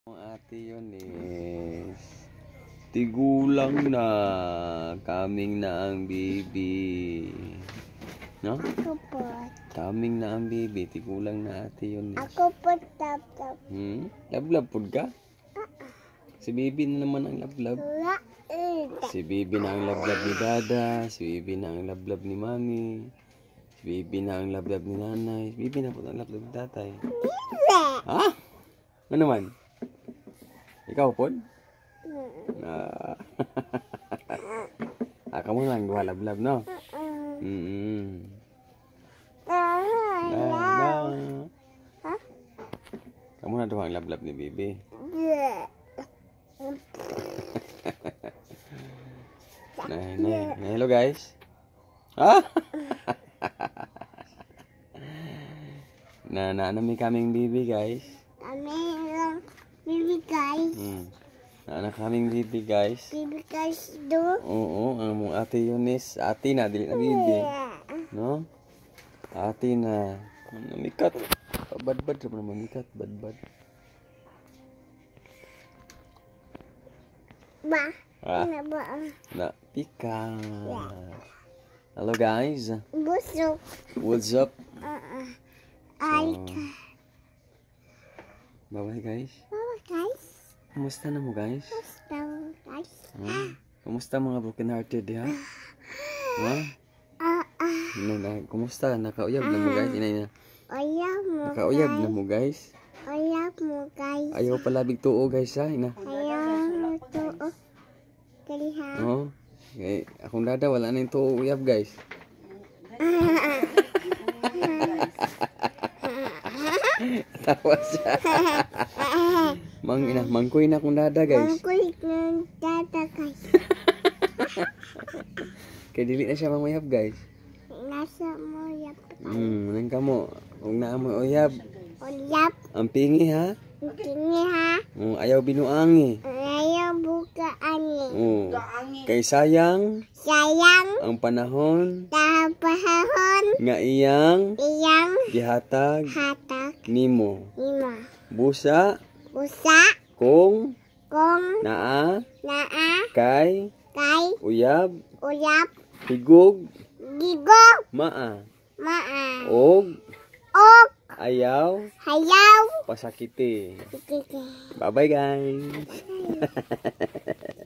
Ate yun tigulang na, kaming na ang bibi. No? Ako po. Kaming na ang bibi, tigulang na ate yun. Ako po tap-tap. Lablab po ka? Si bibi na naman ang lablab. Si bibi na ang lablab ni dada, si bibi na ang lablab ni mami, si bibi na ang lablab ni nanay, si bibi na po ang lablab ni tatay. Ha? Ano naman? Ikaw po? Kamu lang dua lablab, no? Kamu na doang lablab ni bibi. Nah, hello guys. May kaming bibi guys. Bibi guys. Kaming bibi guys. Bibi guys do. Oo, ang mong ate Yunis. Ate na, dili na bibi. No? Ate na. Namikat. Bad-bad naman namikat. Bad-bad. Ba? Na, pika. Hello guys. Busok. What's up? Alka. Bye-bye guys. Bye guys. Kumusta na mo guys? Basta guys. Kumusta mga broken hearted ha? Kumusta? Nakauyab na mo guys? Inay na. Oyab mo Nakauyab na mo guys? Oyab mo guys. Ayaw palabig tuo guys ha? Ina. Ayaw mo tuo. Kaliha. Oo. Okay. Akong dada wala na yung tuo uyab guys. Tawa siya. Mangkoy na akong dada guys. Mangkoy ng dada guys. Kaya dili na siya manguyab guys. Nasa mo yap. Nang kamo. Huwag na mo uyab. Oyab. Ang pingi ha. Kini ha. Ayaw binuangi. Ayaw buka ani. Kay sayang. Sayang. Ang panahon. Tapahon. Nga iyang. Iyang. Gihatag. Hatak. Nimo. Ima. Busa. Usa. Kung. Kung. Naa. Kay. Uyab. Uyab. Higog. Gigog. Maa. Og. Ayaw. Hayaw. Pasakiti. Sige. Bye bye guys.